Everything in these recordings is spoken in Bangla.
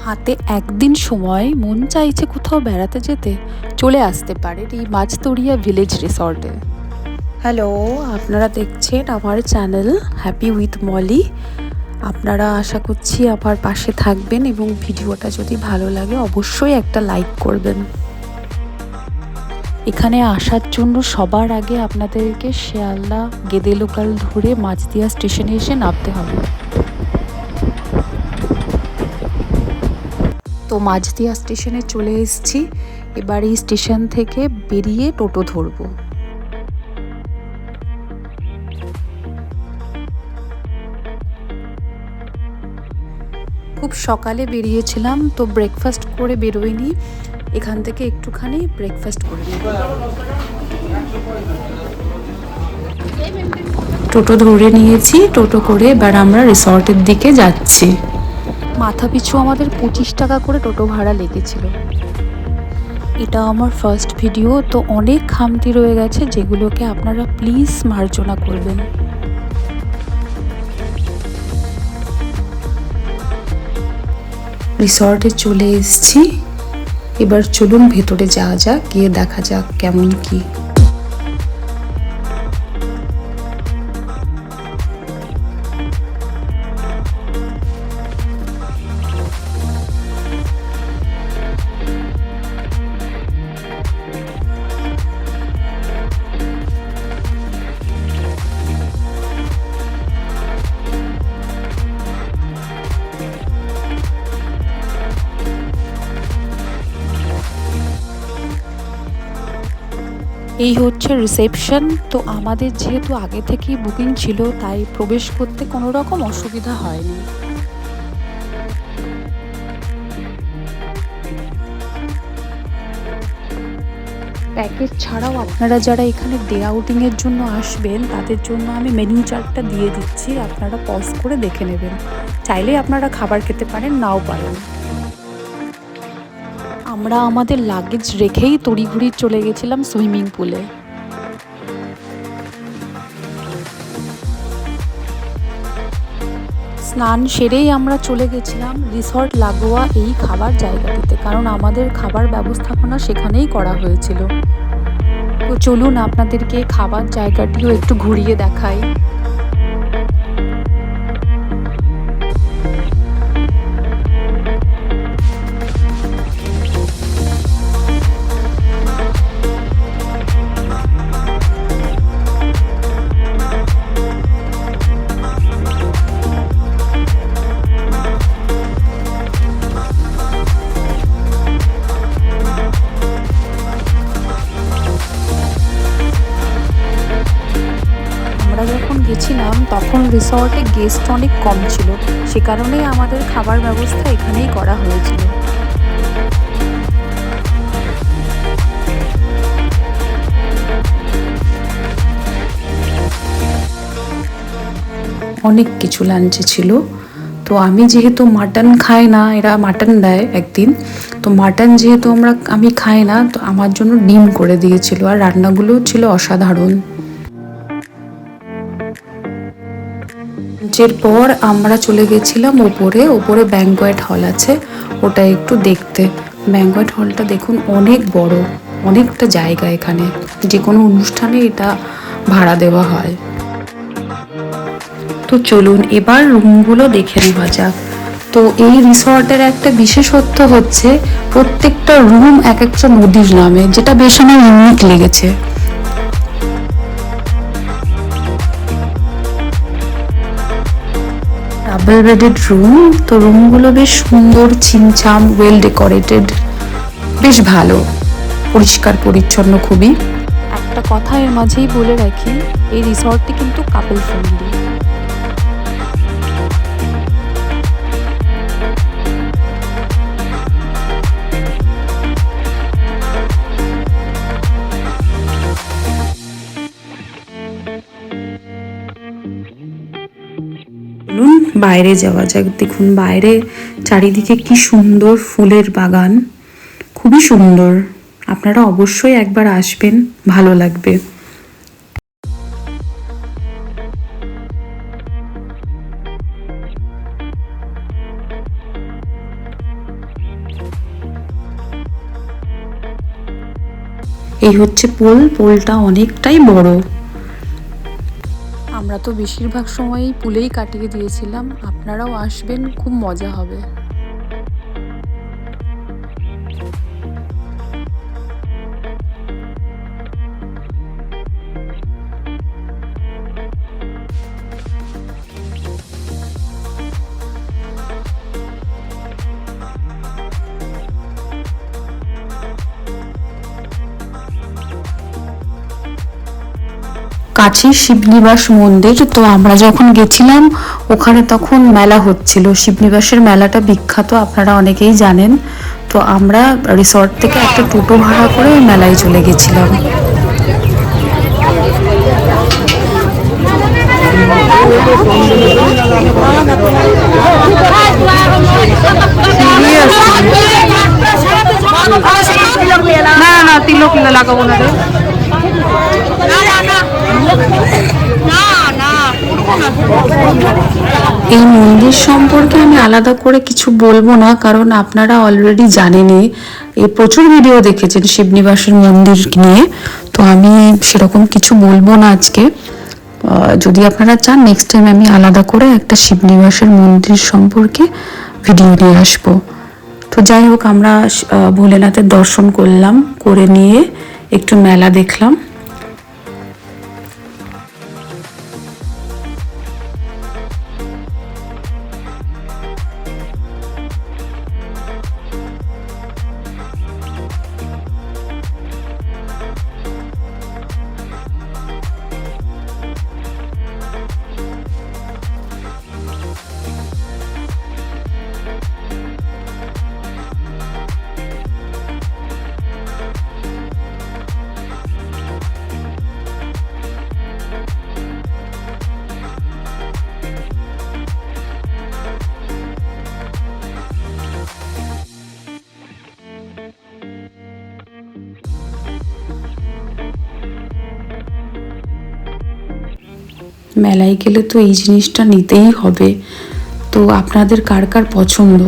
হাতে একদিন সময় মন চাইছে কোথাও বেড়াতে যেতে, চলে আসতে পারেন এই মাছতরিয়া ভিলেজ রিসর্টে। হ্যালো, আপনারা দেখছেন আমার চ্যানেল হ্যাপি উইথ মলি। আপনারা আশা করছি আমার পাশে থাকবেন এবং ভিডিওটা যদি ভালো লাগে অবশ্যই একটা লাইক করবেন। এখানে আসার জন্য সবার আগে আপনাদেরকে শিয়ালদা গেদে লোকাল ধরে মাছদিয়া স্টেশনে এসে নামতে হবে। তো মাঝদিয়া স্টেশনে চলে এসেছি। এবার এই স্টেশন থেকে বেরিয়ে টোটো ধরবো। খুব সকালে বেরিয়েছিলাম, তো ব্রেকফাস্ট করে বেরোইনি, এখান থেকে একটুখানি ব্রেকফাস্ট করে নেব। টোটো ধরে নিয়েছি, টোটো করে এবার আমরা রিসর্টের দিকে যাচ্ছি। মাথা পিছু আমাদের 25 টাকা করে টোটো ভাড়া লেগেছিল। এটা আমার ফার্স্ট ভিডিও, তো অনেক খামতি রয়ে গেছে যেগুলোকে আপনারা প্লিজ মার্জনা করবেন। রিসর্টে চলে এসেছি, এবার চলুন ভেতরে যাওয়া যাক, গিয়ে দেখা যাক কেমন কি। এই হচ্ছে রিসেপশন। তো আমাদের যেহেতু আগে থেকেই বুকিং ছিল, তাই প্রবেশ করতে কোনো রকম অসুবিধা হয়নি। প্যাকেজ ছাড়াও আপনারা যারা এখানে ডে আউটিংয়ের জন্য আসবেন তাদের জন্য আমি মেনু চার্টটা দিয়ে দিচ্ছি, আপনারা পজ করে দেখে নেবেন। চাইলে আপনারা খাবার খেতে পারেন, নাও পারেন। আমরা আমাদের লাগেজ রেখেই তড়িঘড়ি চলে গেছিলাম সুইমিং পুলে। স্নান সেরেই আমরা চলে গেছিলাম রিসর্ট লাগোয়া এই খাবার জায়গাটিতে, কারণ আমাদের খাবার ব্যবস্থাপনা সেখানেই করা হয়েছিল। তো চলুন আপনাদেরকে খাবার জায়গাটিও একটু ঘুরিয়ে দেখাই। যখন গেছিলাম তখন রিসর্টে গেস্ট অনেক কম ছিল, সে কারণেই আমাদের খাবার ব্যবস্থা এখানেই করা হয়েছিল। অনেক কিছু লাঞ্চে ছিল। তো আমি যেহেতু মাটন খাই না, এরা মাটন দেয় একদিন, তো মাটন যেহেতু আমি খাই না, তো আমার জন্য ডিম করে দিয়েছিল, আর রান্নাগুলোও ছিল অসাধারণ। এরপর আমরা চলে গেছিলাম ওপরে ব্যাঙ্কোয়েট হল আছে, ওটা একটু দেখতে। ব্যাঙ্কোয়েট হলটা দেখুন অনেক বড়, অনেকটা জায়গা, এখানে যে কোনো অনুষ্ঠানে এটা ভাড়া দেওয়া হয়। তো চলুন এবার রুমগুলো দেখে নেওয়া যাক। তো এই রিসর্টের একটা বিশেষত্ব হচ্ছে প্রত্যেকটা রুম এক একটা নদীর নামে, যেটা বেশ আমার ইউনিক লেগেছে। ডাবল বেডেড রুম, তো রুমগুলো বেশ সুন্দর, ছিমছাম, ওয়েল ডেকোরেটেড, বেশ ভালো, পরিষ্কার পরিচ্ছন্ন খুবই। একটা কথা এর মাঝেই বলে রাখি, এই রিসর্টটি কিন্তু কাপল ফ্রেন্ডলি। বাইরে যাওয়া যাক। দেখুন বাইরে চারিদিকে কি সুন্দর ফুলের বাগান, খুবই সুন্দর। আপনারা অবশ্যই একবার আসবেন, ভালো লাগবে। এই হচ্ছে পুল, পুলটা অনেকটাই বড়। আমরা তো বেশিরভাগ সময়ই পুলেই কাটিয়ে দিয়েছিলাম, আপনারাও আসবেন, খুব মজা হবে। কাছেই শিবনিবাস মন্দির, তো আমরা যখন গেছিলাম ওখানে তখন মেলা হচ্ছিল। শিবনিবাসের মেলাটা বিখ্যাত, আপনারা অনেকেই জানেন। তো আমরা রিসর্ট থেকে একটা টোটো ভাড়া করে ওই মেলায় চলে গেছিলাম। না না, তিলক লাগাবো না রে। এই মন্দির সম্পর্কে আমি আলাদা করে কিছু বলবো না, কারণ আপনারা অলরেডি জানেনই, এই প্রচুর ভিডিও দেখেছেন শিবনিবাসের মন্দির নিয়ে। তো আমি সেরকম কিছু বলবো না আজকে। যদি আপনারা চান নেক্সট টাইম আমি আলাদা করে একটা শিবনিবাসের মন্দির সম্পর্কে ভিডিও নিয়ে আসবো। তো যাই হোক, আমরা ভোলেনাথের দর্শন করলাম, করে নিয়ে একটু মেলা দেখলাম। মেলায় গেলে তো এই জিনিসটা নিতেই হবে। তো আপনাদের কার কার পছন্দ?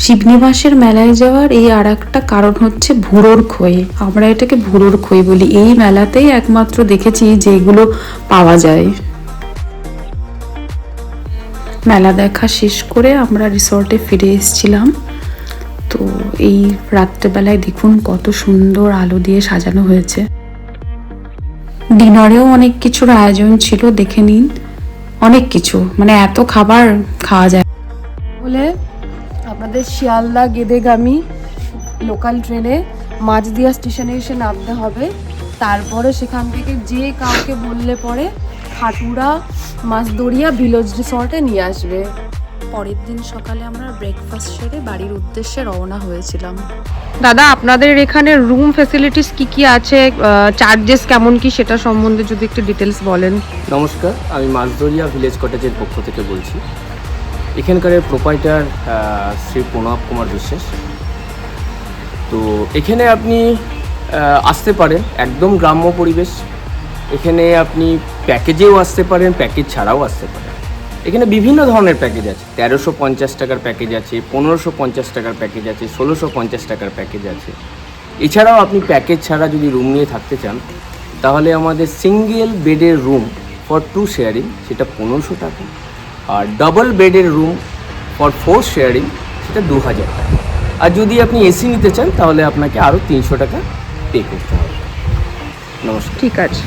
শিবনিবাসের মেলায় যাওয়ার এই আর একটা কারণ হচ্ছে ভুরোর খই। আমরা এটাকে ভুরোর খই বলি। এই মেলাতেই একমাত্র দেখেছি যে এগুলো পাওয়া যায়। মেলা দেখা শেষ করে আমরা রিসর্টে ফিরে এসেছিলাম। তো এই রাত্রেবেলায় দেখুন কত সুন্দর আলো দিয়ে সাজানো হয়েছে। ডিনারেও অনেক কিছুর আয়োজন ছিল, দেখে নিন। অনেক কিছু, মানে এত খাবার খাওয়া যায়। বলে আপনাদের শিয়ালদা গেদেগামী লোকাল ট্রেনে মাঝদিয়া স্টেশনে এসে নামতে হবে। তারপরে সেখান থেকে যে কাউকে বললে পরে খাটুরা মাছদরিয়া ভিলেজ রিসর্টে নিয়ে আসবে। পরের দিন সকালে আমরা ব্রেকফাস্ট সেরে বাড়ির উদ্দেশ্যে রওনা হয়েছিলাম। দাদা, আপনাদের এখানে রুম ফ্যাসিলিটিস কি কি আছে, চার্জেস কেমন কি, সেটা সম্বন্ধে যদি একটু ডিটেলস বলেন। নমস্কার, আমি মাছদরিয়া ভিলেজ কটেজের পক্ষ থেকে বলছি। এখানকার প্রোপাইটার শ্রী প্রণব কুমার বিশ্বাস। তো এখানে আপনি আসতে পারেন, একদম গ্রাম্য পরিবেশ। এখানে আপনি প্যাকেজেও আসতে পারেন, প্যাকেজ ছাড়াও আসতে পারেন। এখানে বিভিন্ন ধরনের প্যাকেজ আছে। 1350 টাকার প্যাকেজ আছে, 1550 টাকার প্যাকেজ আছে, 1650 টাকার প্যাকেজ আছে। এছাড়াও আপনি প্যাকেজ ছাড়া যদি রুম নিয়ে থাকতে চান, তাহলে আমাদের সিঙ্গেল বেডের রুম ফর 2 শেয়ারিং সেটা 1500 টাকা, আর ডাবল বেডের রুম ফর 4 শেয়ারিং সেটা 2000 টাকা। আর যদি আপনি এসি নিতে চান তাহলে আপনাকে আরও 300 টাকা পে করতে হবে। নমস্কার। ঠিক আছে।